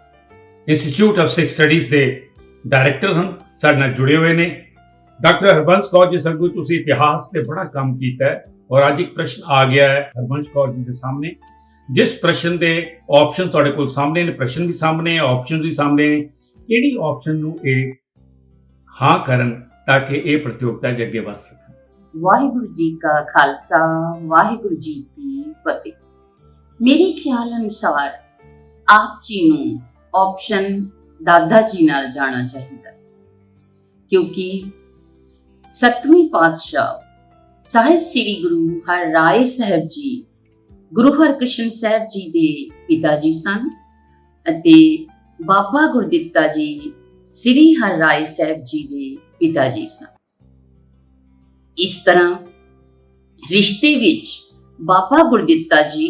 Speaker 11: institute of Sikh studies ਦੇ ਡਾਇਰੈਕਟਰ ਹਨ, ਸਾਡੇ ਨਾਲ ਜੁੜੇ ਹੋਏ ਨੇ। ਡਾਕਟਰ ਹਰਬੰਸ ਕੌਰ ਜੀ ਸੱਗੂ, ਤੁਸੀਂ ਇਤਿਹਾਸ ਤੇ ਬੜਾ ਕੰਮ ਕੀਤਾ ਹੈ ਔਰ ਅੱਜ ਇੱਕ ਪ੍ਰਸ਼ਨ ਆ ਗਿਆ ਹੈ ਹਰਬੰਸ ਕੌਰ ਜੀ ਦੇ ਸਾਹਮਣੇ। ਜਿਸ ਪ੍ਰਸ਼ਨ ਦੇ ਆਪਸ਼ਨ ਤੁਹਾਡੇ ਕੋਲ ਸਾਹਮਣੇ ਨੇ, ਪ੍ਰਸ਼ਨ ਵੀ ਸਾਹਮਣੇ ਹੈ, ਆਪਸ਼ਨ ਵੀ ਸਾਹਮਣੇ ਨੇ। ਕਿਹੜੀ ਆਪਸ਼ਨ ਨੂੰ ਇਹ ਹਾਂ ਕਰਨ ਤਾਂ ਕਿ ਇਹ ਪ੍ਰਤੀਯੋਗਤਾ ਦੇ ਅੱਗੇ ਵਧ ਸਕਣ?
Speaker 12: ਵਾਹਿਗੁਰੂ ਜੀ ਕਾ ਖਾਲਸਾ ਵਾਹਿਗੁਰੂ ਜੀ ਕੀ ਫਤਿਹ। ਮੇਰੇ ਖਿਆਲ ਅਨੁਸਾਰ ਆਪ ਜੀ ਨੂੰ ਆਪਸ਼ਨ ਦਾਦਾ ਜੀ ਨਾਲ ਜਾਣਾ ਚਾਹੀਦਾ, ਕਿਉਂਕਿ 7ਵੀਂ ਪਾਤਸ਼ਾਹ ਸਾਹਿਬ ਸ੍ਰੀ ਗੁਰੂ ਹਰਿਰਾਏ ਸਾਹਿਬ ਜੀ ਗੁਰੂ ਹਰਕ੍ਰਿਸ਼ਨ ਸਾਹਿਬ ਜੀ ਦੇ ਪਿਤਾ ਜੀ ਸਨ ਅਤੇ ਬਾਬਾ ਗੁਰਦਿੱਤਾ ਜੀ ਸ੍ਰੀ ਹਰਿਰਾਏ ਸਾਹਿਬ ਜੀ ਦੇ ਪਿਤਾ ਜੀ ਸਨ। ਇਸ ਤਰ੍ਹਾਂ ਰਿਸ਼ਤੇ ਵਿੱਚ ਬਾਬਾ ਗੁਰਦਿੱਤਾ ਜੀ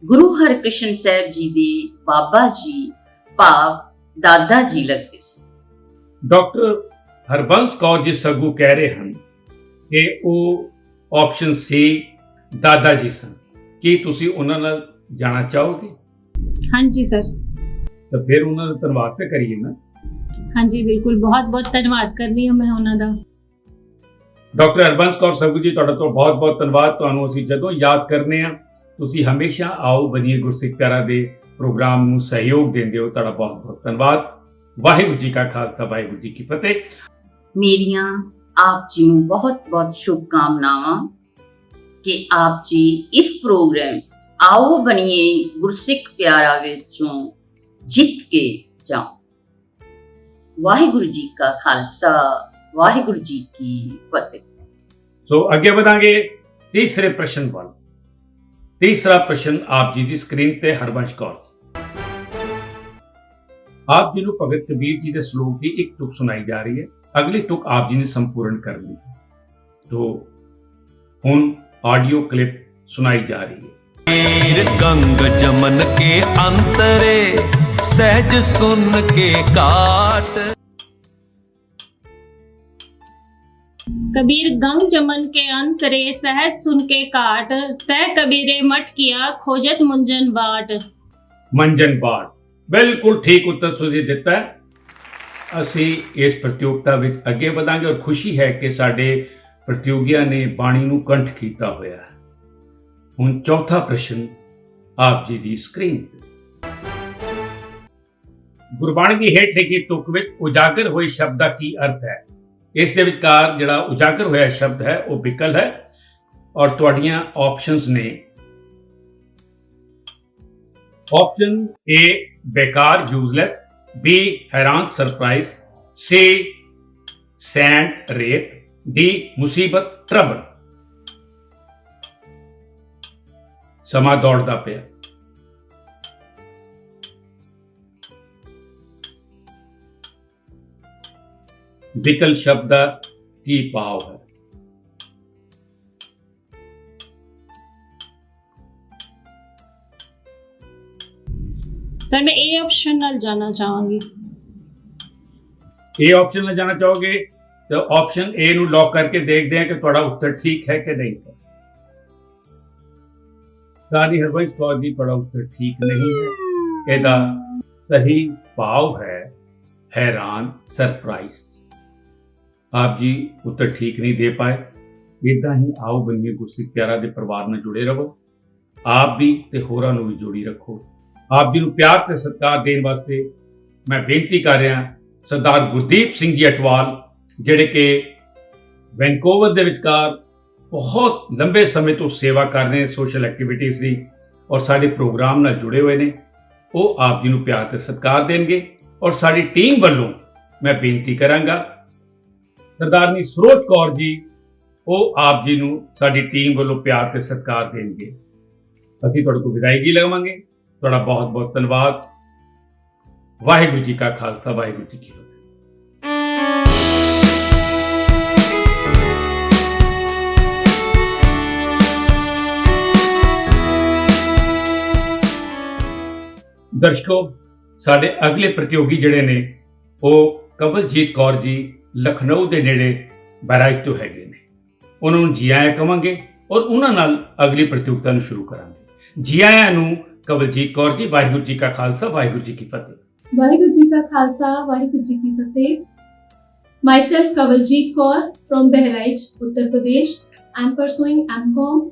Speaker 12: ਗੁਰੂ ਹਰਕ੍ਰਿਸ਼ਨ ਸਾਹਿਬ ਜੀ ਦੇ ਬਾਬਾ ਜੀ ਭਾਵ ਦਾਦਾ ਜੀ ਲੱਗਦੇ ਸਨ।
Speaker 11: ਡਾਕਟਰ ਹਰਬੰਸ ਕੌਰ ਜੀ ਸੱਗੂ ਕਹਿ ਰਹੇ ਹਨ ਕਿ ਉਹ ਆਪਸ਼ਨ ਸੀ ਦਾਦਾ ਜੀ ਸਨ। ਕੀ ਤੁਸੀਂ ਉਹਨਾਂ ਨਾਲ ਜਾਣਾ ਚਾਹੋਗੇ?
Speaker 2: ਹਾਂਜੀ ਸਰ।
Speaker 11: ਤਾਂ ਫਿਰ ਉਹਨਾਂ ਦਾ ਧੰਨਵਾਦ ਤੇ ਕਰੀਏ ਨਾ।
Speaker 2: ਹਾਂਜੀ ਬਿਲਕੁਲ, ਬਹੁਤ ਬਹੁਤ ਧੰਨਵਾਦ ਕਰਦੀ ਹਾਂ ਮੈਂ ਉਹਨਾਂ ਦਾ।
Speaker 11: ਡਾਕਟਰ ਹਰਬੰਸ ਕੌਰ ਸੱਗੂ ਜੀ, ਤੁਹਾਡਾ ਤੋਂ ਬਹੁਤ ਬਹੁਤ ਧੰਨਵਾਦ। ਤੁਹਾਨੂੰ ਅਸੀਂ ਜਦੋਂ ਯਾਦ ਕਰਨੇ ਆ ਤੁਸੀਂ ਹਮੇਸ਼ਾ ਆਓ ਬਣੀਏ ਗੁਰਸਿੱਖ ਪਿਆਰਾ ਦੇ ਪ੍ਰੋਗਰਾਮ ਨੂੰ ਸਹਿਯੋਗ ਦਿੰਦੇ ਹੋ। ਤੁਹਾਡਾ ਬਹੁਤ ਬਹੁਤ ਧੰਨਵਾਦ। ਵਾਹਿਗੁਰੂ ਜੀ ਕਾ ਖਾਲਸਾ, ਵਾਹਿਗੁਰੂ ਜੀ ਕੀ ਫਤਿਹ।
Speaker 12: ਮੇਰੀਆਂ ਆਪ ਜੀ ਨੂੰ ਬਹੁਤ-ਬਹੁਤ ਸ਼ੁਭਕਾਮਨਾਵਾਂ ਕਿ ਆਪ ਜੀ ਇਸ ਪ੍ਰੋਗਰਾਮ ਆਓ ਬਣੀਏ ਗੁਰਸਿੱਖ ਪਿਆਰਾ ਵਿੱਚੋਂ ਜਿੱਤ ਕੇ ਜਾਓ। ਵਾਹਿਗੁਰੂ ਜੀ ਕਾ ਖਾਲਸਾ, ਵਾਹਿਗੁਰੂ ਜੀ ਕੀ ਫਤਿਹ।
Speaker 11: ਸੋ ਅੱਗੇ ਵਧਾਂਗੇ ਤੀਸਰੇ ਪ੍ਰਸ਼ਨ ਵੱਲ। ਤੀਸਰਾ ਪ੍ਰਸ਼ਨ ਆਪ ਜੀ ਦੀ ਸਕਰੀਨ ਤੇ ਹਰਬੰਸ਼ ਕੌਰ। ਆਪ ਜੀ ਨੂੰ ਭਗਤ ਕਬੀਰ ਜੀ ਦੇ ਸ਼ਲੋਕ ਦੀ ਇੱਕ ਤੁਕ ਸੁਣਾਈ ਜਾ ਰਹੀ ਹੈ। ਅਗਲੀ ਤੁਕ ਆਪ ਜੀ ਨੇ ਸੰਪੂਰਨ ਕਰਨੀ ਹੈ। तो ਹੁਣ ऑडियो क्लिप सुनाई जा रही है।
Speaker 3: गंग जमन के अंतरे सहज सुन के काट।
Speaker 2: कबीर गंग जमन के अंतरे सहज सुन के काट, तय कबीरे मट किया खोजत मुंजन बाट।
Speaker 11: मंजन बाट, बिल्कुल ठीक उत्तर सुझी दिता है। ਅਸੀਂ ਇਸ ਪ੍ਰਤੀਯੋਗਤਾ ਵਿੱਚ ਅੱਗੇ ਵਧਾਂਗੇ ਔਰ ਖੁਸ਼ੀ ਹੈ ਕਿ ਸਾਡੇ ਪ੍ਰਤੀਯੋਗੀਆਂ ਨੇ ਬਾਣੀ ਨੂੰ ਕੰਠ ਕੀਤਾ ਹੋਇਆ ਹੈ। ਹੁਣ ਚੌਥਾ ਪ੍ਰਸ਼ਨ ਆਪ ਜੀ ਦੀ ਸਕਰੀਨ ਤੇ। ਗੁਰਬਾਣੀ ਦੀ ਹੇਠ ਲਿਖੀ ਤੁਕ ਵਿੱਚ ਉਜਾਗਰ ਹੋਏ ਸ਼ਬਦ ਦਾ ਕੀ ਅਰਥ ਹੈ? ਇਸ ਦੇ ਵਿਚਕਾਰ ਜਿਹੜਾ ਉਜਾਗਰ ਹੋਇਆ ਸ਼ਬਦ ਹੈ ਉਹ ਵਿਕਲ ਹੈ ਔਰ ਤੁਹਾਡੀਆਂ ਆਪਸ਼ਨਸ ਨੇ। ऑप्शन ए बेकार यूजलेस, बी हैरान सरप्राइज, सी सैंड रेत, डी मुसीबत ट्रबल। समा दौड़दा पिया। विकल शब्द की भाव है?
Speaker 2: सर मैं ए ऑप्शन ਨਾਲ ਜਾਣਾ ਚਾਹਾਂਗੀ।
Speaker 11: ए ऑप्शन ਨਾਲ ਜਾਣਾ ਚਾਹੋਗੇ तो ऑप्शन ए ਨੂੰ लॉक करके देखते हैं कि ਤੁਹਾਡਾ उत्तर ठीक है कि नहीं है। सारी हरबंश कौर जी ਤੁਹਾਡਾ उत्तर ठीक नहीं है। ਇਹਦਾ सही भाव है हैरान सरप्राइज। आप जी उत्तर ठीक नहीं दे पाए। इदा ही आओ बनिए गुरसिख प्यारा ਦੇ ਪਰਿਵਾਰ ਨਾਲ ਜੁੜੇ ਰਹੋ। आप भी ਤੇ ਹੋਰਾਂ ਨੂੰ ਵੀ ਜੋੜੀ ਰੱਖੋ। ਆਪ ਜੀ ਨੂੰ ਪਿਆਰ ਤੇ ਸਤਿਕਾਰ ਦੇਣ ਵਾਸਤੇ ਮੈਂ ਬੇਨਤੀ ਕਰ ਰਿਹਾ ਸਰਦਾਰ ਗੁਰਦੀਪ ਸਿੰਘ ਜੀ ਅਟਵਾਲ, ਜਿਹੜੇ ਕਿ ਵੈਨਕੂਵਰ ਦੇ ਵਿਚਕਾਰ ਬਹੁਤ ਲੰਬੇ ਸਮੇਂ ਤੋਂ ਸੇਵਾ ਕਰ ਰਹੇ ਨੇ ਸੋਸ਼ਲ ਐਕਟੀਵਿਟੀਜ਼ ਦੀ ਔਰ ਸਾਡੇ ਪ੍ਰੋਗਰਾਮ ਨਾਲ ਜੁੜੇ ਹੋਏ ਨੇ। ਉਹ ਆਪ ਜੀ ਨੂੰ ਪਿਆਰ ਤੇ ਸਤਿਕਾਰ ਦੇਣਗੇ ਔਰ ਸਾਡੀ ਟੀਮ ਵੱਲੋਂ ਮੈਂ ਬੇਨਤੀ ਕਰਾਂਗਾ ਸਰਦਾਰਨੀ ਸਰੋਜ ਕੌਰ ਜੀ, ਉਹ ਆਪ ਜੀ ਨੂੰ ਸਾਡੀ ਟੀਮ ਵੱਲੋਂ ਪਿਆਰ ਤੇ ਸਤਿਕਾਰ ਦੇਣਗੇ। ਅਸੀਂ ਤੁਹਾਡੇ ਕੋਲ ਵਿਦਾਇਗੀ ਲਵਾਂਗੇ। ਤੁਹਾਡਾ ਬਹੁਤ ਬਹੁਤ ਧੰਨਵਾਦ। ਵਾਹਿਗੁਰੂ ਜੀ ਕਾ ਖਾਲਸਾ, ਵਾਹਿਗੁਰੂ ਜੀ ਕੀ ਫਤਿਹ। ਦਰਸ਼ਕੋ, ਸਾਡੇ ਅਗਲੇ ਪ੍ਰਤੀਯੋਗੀ ਜਿਹੜੇ ਨੇ ਉਹ ਕਵਲਜੀਤ ਕੌਰ ਜੀ ਲਖਨਊ ਦੇ ਨੇੜੇ ਬਹਿਰਾਈਚ ਤੋਂ ਹੈਗੇ ਨੇ। ਉਹਨਾਂ ਨੂੰ ਜੀ ਆਇਆਂ ਕਵਾਂਗੇ ਔਰ ਉਹਨਾਂ ਨਾਲ ਅਗਲੀ ਪ੍ਰਤੀਯੋਗਤਾ ਨੂੰ ਸ਼ੁਰੂ ਕਰਾਂਗੇ। ਜੀ ਆਇਆਂ ਨੂੰ ਕਵਲਜੀਤ ਕੌਰ ਜੀ। ਵਾਹਿਗੁਰੂ ਜੀ ਕਾ ਖਾਲਸਾ, ਵਾਹਿਗੁਰੂ ਜੀ ਕੀ ਫਤਿਹ।
Speaker 5: ਵਾਹਿਗੁਰੂ ਜੀ ਕਾ ਖਾਲਸਾ, ਵਾਹਿਗੁਰੂ ਜੀ ਕੀ ਫਤਿਹ। Myself Kawaljeet Kaur from Bahraich, Uttar Pradesh. I am pursuing MCOM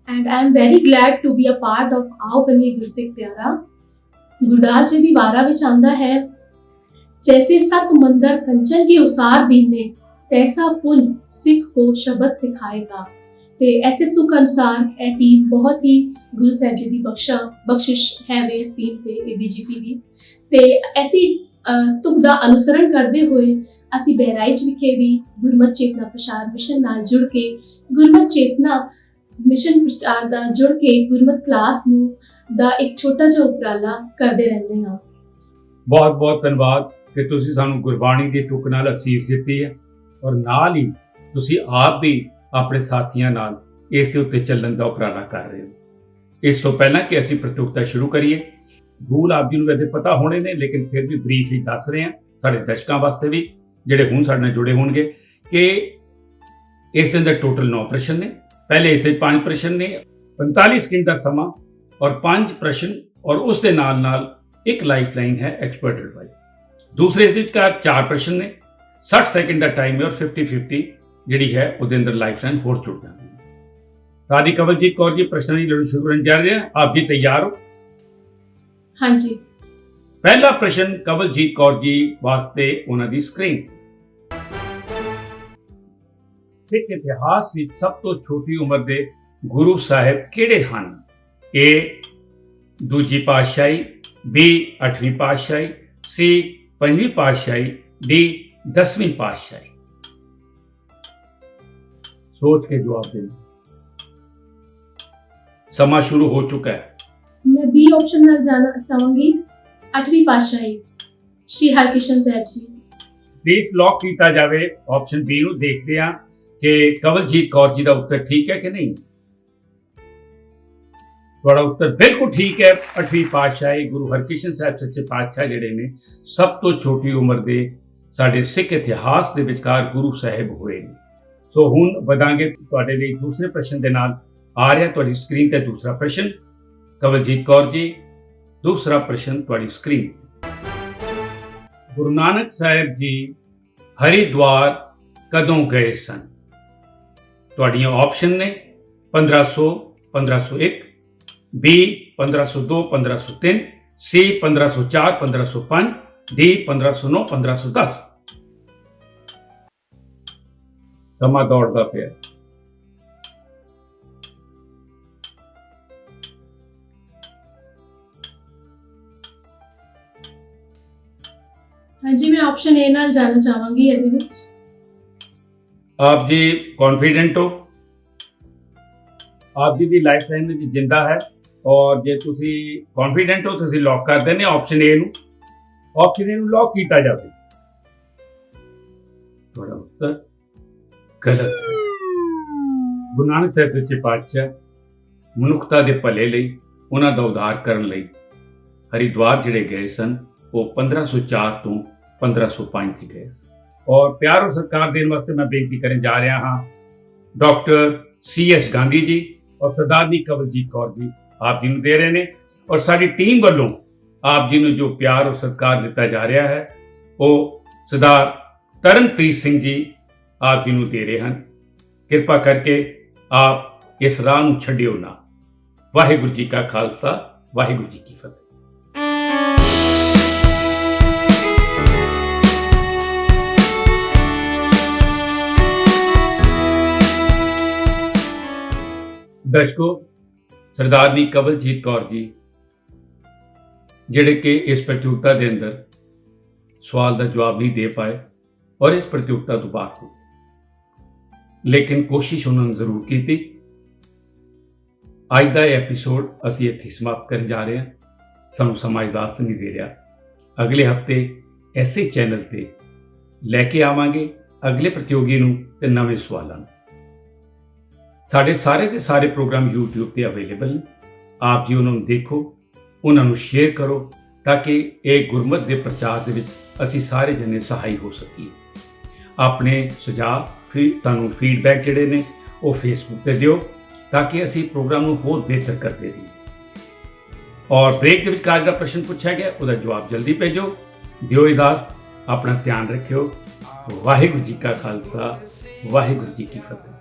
Speaker 5: and I am very glad to be a part of Aao Baniye Gursikh Pyara। Gurdas ji दी वारा विच आंदा है, जैसे सत मंदर कंचन के उसार दीने, तैसा पुन सिख को शब्द सिखाएगा। ते ऐसे तुक अनुसार ए टीम बहुत ही गुरु साहब जी दी बख्शिश है वे इस टीम ते ABGP दी। ते ऐसी तुक दा अनुसरण करते हुए असी बहराइच विखे भी गुरमत चेतना प्रचार मिशन नाल जुड़ के गुरमत चेतना मिशन प्रचार दा जुड़ के गुरमत क्लास नूं ਦਾ ਇੱਕ ਛੋਟਾ ਜਿਹਾ ਉਪਰਾਲਾ ਕਰਦੇ ਰਹਿੰਦੇ ਹਾਂ।
Speaker 11: ਬਹੁਤ ਬਹੁਤ ਧੰਨਵਾਦ ਕਿ ਤੁਸੀਂ ਸਾਨੂੰ ਗੁਰਬਾਣੀ ਦੀ ਤੁਕ ਨਾਲ ਅਸੀਸ ਦਿੱਤੀ ਹੈ ਔਰ ਨਾਲ ਹੀ ਤੁਸੀਂ ਆਪ ਵੀ ਆਪਣੇ ਸਾਥੀਆਂ ਨਾਲ ਇਸ ਦੇ ਉੱਤੇ ਚੱਲਣ ਦਾ ਉਪਰਾਲਾ ਕਰ ਰਹੇ ਹੋ। ਇਸ ਤੋਂ ਪਹਿਲਾਂ ਕਿ ਅਸੀਂ ਪ੍ਰਤੀਯੋਗਤਾ ਸ਼ੁਰੂ ਕਰੀਏ, ਰੂਲ ਆਪ ਜੀ ਨੂੰ ਵੈਸੇ ਪਤਾ ਹੋਣੇ ਨੇ, ਲੇਕਿਨ ਫਿਰ ਵੀ ਬਰੀਫ ਹੀ ਦੱਸ ਰਹੇ ਹਾਂ ਸਾਡੇ ਦਰਸ਼ਕਾਂ ਵਾਸਤੇ ਵੀ ਜਿਹੜੇ ਹੁਣ ਸਾਡੇ ਨਾਲ ਜੁੜੇ ਹੋਣਗੇ ਕਿ ਇਸ ਦੇ ਅੰਦਰ ਟੋਟਲ 9 ਪ੍ਰਸ਼ਨ ਨੇ। ਪਹਿਲੇ ਇਸ ਵਿੱਚ 5 ਪ੍ਰਸ਼ਨ ਨੇ, 45 ਸਕਿੰਟ ਦਾ ਸਮਾਂ और 5 प्रश्न और उसके नाल नाल एक लाइफ लाइन है एक्सपर्ट एडवाइस। दूसरे का 4 प्रश्न ने, 60 सेकंड का टाइम है और 50-50 जी है उसके अंदर लाइफ लाइन होर जुड़ जाती है। ਸਾਡੀ ਕਵਲਜੀਤ ਕੌਰ ਜੀ ਪ੍ਰਸ਼ਨਾਂ ਦੀ ਲੜੀ ਸ਼ੁਰੂ ਕਰਨ ਜਾ ਰਹੇ ਹਾਂ। ਆਪ ਜੀ ਤਿਆਰ ਹੋ?
Speaker 4: हाँ जी।
Speaker 11: ਪਹਿਲਾ ਪ੍ਰਸ਼ਨ ਕਵਲਜੀਤ ਕੌਰ ਜੀ ਵਾਸਤੇ ਉਹਨਾਂ ਦੀ ਸਕਰੀਨ। ਸਿੱਖ ਇਤਿਹਾਸ ਵਿੱਚ ਸਭ ਤੋਂ ਛੋਟੀ ਉਮਰ ਦੇ ਗੁਰੂ ਸਾਹਿਬ ਕਿਹੜੇ ਹਨ? A ਦੂਜੀ ਪਾਤਸ਼ਾਹੀ, B 8ਵੀਂ ਪਾਤਸ਼ਾਹੀ, C 5ਵੀਂ ਪਾਤਸ਼ਾਹੀ, D 10ਵੀਂ ਪਾਤਸ਼ਾਹੀ। सोच के जवाब दें। समा शुरू हो चुका है।
Speaker 5: मैं बी ऑप्शन ਨਾਲ ਜਾਣਾ ਚਾਹਾਂਗੀ, 8ਵੀਂ ਪਾਤਸ਼ਾਹੀ ਸ਼੍ਰੀ ਹਰਕ੍ਰਿਸ਼ਨ ਸਾਹਿਬ ਜੀ।
Speaker 11: प्लीज लॉक किया जाए ऑप्शन बी ਨੂੰ। देखते हैं कि कवलजीत कौर जी का उत्तर ठीक है कि नहीं। ਤੁਹਾਡਾ ਉੱਤਰ ਬਿਲਕੁਲ ਠੀਕ ਹੈ। 8ਵੀਂ ਪਾਤਸ਼ਾਹੀ ਗੁਰੂ ਹਰਕ੍ਰਿਸ਼ਨ ਸਾਹਿਬ ਸੱਚੇ ਪਾਤਸ਼ਾਹ ਜਿਹੜੇ ਨੇ ਸਭ ਤੋਂ ਛੋਟੀ ਉਮਰ ਦੇ ਸਾਡੇ ਸਿੱਖ ਇਤਿਹਾਸ ਦੇ ਵਿਚਕਾਰ ਗੁਰੂ ਸਾਹਿਬ ਹੋਏ ਨੇ। ਸੋ ਹੁਣ ਵਧਾਂਗੇ ਤੁਹਾਡੇ ਲਈ ਦੂਸਰੇ ਪ੍ਰਸ਼ਨ ਦੇ ਨਾਲ। ਆ ਰਿਹਾ ਤੁਹਾਡੀ ਸਕਰੀਨ ਤੇ ਦੂਸਰਾ ਪ੍ਰਸ਼ਨ। ਕਵਲਜੀਤ ਕੌਰ ਜੀ, ਦੂਸਰਾ ਪ੍ਰਸ਼ਨ ਤੁਹਾਡੀ ਸਕਰੀਨ। ਗੁਰੂ ਨਾਨਕ ਸਾਹਿਬ ਜੀ ਹਰਿਦੁਆਰ ਕਦੋਂ ਗਏ ਸਨ? ਤੁਹਾਡੀਆਂ ਆਪਸ਼ਨ ਨੇ 1500, 1501, B 1502, 1503, C 1504, 1505, D 1509, 1510। ਸਮਾਂ ਦੌੜਦਾ ਪਿਆ।
Speaker 5: हाँ जी, मैं ऑप्शन ए ਨਾਲ ਜਾਣਾ ਚਾਹਾਂਗੀ ਇਹਦੇ ਵਿੱਚ।
Speaker 11: ਆਪ ਜੀ ਕੌਨਫੀਡੈਂਟ ਹੋ? ਆਪ ਜੀ ਦੀ ਲਾਈਫ ਟਾਈਮ ਵਿੱਚ ਜਿੰਦਾ ਹੈ ਔਰ ਜੇ ਤੁਸੀਂ ਕੌਨਫੀਡੈਂਟ ਹੋ ਤੁਸੀਂ ਲੌਕ ਕਰ ਦਿੰਦੇ ਆਪਸ਼ਨ ਏ ਨੂੰ। ਆਪਸ਼ਨ ਏ ਨੂੰ ਲੌਕ ਕੀਤਾ ਜਾਵੇ। ਤੁਹਾਡਾ ਉੱਤਰ ਗਲਤ ਹੈ। ਗੁਰੂ ਨਾਨਕ ਸਾਹਿਬ ਸੱਚੇ ਪਾਤਸ਼ਾਹ ਮਨੁੱਖਤਾ ਦੇ ਭਲੇ ਲਈ, ਉਹਨਾਂ ਦਾ ਉਧਾਰ ਕਰਨ ਲਈ ਹਰਿਦੁਆਰ ਜਿਹੜੇ ਗਏ ਸਨ ਉਹ 1504 ਤੋਂ 1505 ਚ ਗਏ ਸਨ। ਔਰ ਪਿਆਰ ਔਰ ਸਤਿਕਾਰ ਦੇਣ ਵਾਸਤੇ ਮੈਂ ਬੇਨਤੀ ਕਰਨ ਜਾ ਰਿਹਾ ਹਾਂ ਡਾਕਟਰ CS ਗਾਂਧੀ ਜੀ ਔਰ ਸਰਦਾਰਨੀ ਕਵਲਜੀਤ ਕੌਰ ਜੀ ਆਪ ਜੀ ਨੂੰ ਦੇ ਰਹੇ ਨੇ। ਔਰ ਸਾਡੀ ਟੀਮ ਵੱਲੋਂ ਆਪ ਜੀ ਨੂੰ ਜੋ ਪਿਆਰ ਔਰ ਸਤਿਕਾਰ ਦਿੱਤਾ ਜਾ ਰਿਹਾ ਹੈ ਉਹ ਸਰਦਾਰ ਤਰਨਪ੍ਰੀਤ ਸਿੰਘ ਜੀ ਆਪ ਜੀ ਨੂੰ ਦੇ ਰਹੇ ਹਨ। ਕਿਰਪਾ ਕਰਕੇ ਆਪ ਇਸ ਰਾਹ ਨੂੰ ਛੱਡਿਓ ਨਾ। ਵਾਹਿਗੁਰੂ ਜੀ ਕਾ ਖਾਲਸਾ, ਵਾਹਿਗੁਰੂ ਜੀ ਕੀ ਫਤਿਹ। दर्शकों, सरदारनी कवलजीत कौर जी ਜਿਹੜੇ ਕਿ ਇਸ ਪ੍ਰਤੀਯੋਗਤਾ ਦੇ ਅੰਦਰ ਸਵਾਲ ਦਾ ਜਵਾਬ ਨਹੀਂ ਦੇ ਪਾਏ ਔਰ ਇਸ ਪ੍ਰਤੀਯੋਗਤਾ ਤੋਂ ਬਾਹਰ ਹੋ, ਲੇਕਿਨ ਕੋਸ਼ਿਸ਼ ਉਹਨਾਂ ਨੇ ਜ਼ਰੂਰ ਕੀਤੀ। ਅੱਜ ਦਾ ਇਹ ਐਪੀਸੋਡ ਅਸੀਂ ਇੱਥੇ ਸਮਾਪਤ ਕਰਨ ਜਾ ਰਹੇ ਹਾਂ। ਸਾਨੂੰ ਸਮਾਂ ਇਜਾਜ਼ਤ ਨਹੀਂ ਦੇ ਰਿਹਾ। ਅਗਲੇ ਹਫਤੇ ਐਸੇ ਚੈਨਲ ਤੇ ਲੈ ਕੇ ਆਵਾਂਗੇ ਅਗਲੇ ਪ੍ਰਤੀਯੋਗੀ ਨੂੰ ਤੇ ਨਵੇਂ ਸਵਾਲਾਂ ਨੂੰ। ਸਾਡੇ ਸਾਰੇ ਦੇ ਸਾਰੇ ਪ੍ਰੋਗਰਾਮ YouTube ਤੇ ਅਵੇਲੇਬਲ ਨੇ। ਆਪ ਜੀ ਉਹਨਾਂ ਨੂੰ ਦੇਖੋ, ਉਹਨਾਂ ਨੂੰ ਸ਼ੇਅਰ ਕਰੋ ਤਾਂ ਕਿ ਇਹ ਗੁਰਮਤਿ ਦੇ ਪ੍ਰਚਾਰ ਦੇ ਵਿੱਚ ਅਸੀਂ ਸਾਰੇ ਜਣੇ ਸਹਾਈ ਹੋ ਸਕੀਏ। ਆਪਣੇ ਸੁਝਾਅ ਸਾਨੂੰ ਫੀਡਬੈਕ ਜਿਹੜੇ ਨੇ ਉਹ ਫੇਸਬੁੱਕ ਤੇ ਦਿਓ ਤਾਂ ਕਿ ਅਸੀਂ ਪ੍ਰੋਗਰਾਮ ਨੂੰ ਹੋਰ ਬਿਹਤਰ ਕਰਦੇ ਰਹੀਏ। ਔਰ ਬ੍ਰੇਕ ਦੇ ਵਿੱਚ ਜਿਹੜਾ ਪ੍ਰਸ਼ਨ ਪੁੱਛਿਆ ਗਿਆ ਉਹਦਾ ਜਵਾਬ ਜਲਦੀ ਭੇਜੋ। ਦਿਓ ਇਜਾਜ਼ਤ, ਆਪਣਾ ਧਿਆਨ ਰੱਖਿਓ। ਵਾਹਿਗੁਰੂ ਜੀ ਕਾ ਖਾਲਸਾ, ਵਾਹਿਗੁਰੂ ਜੀ ਕੀ ਫਤਿਹ।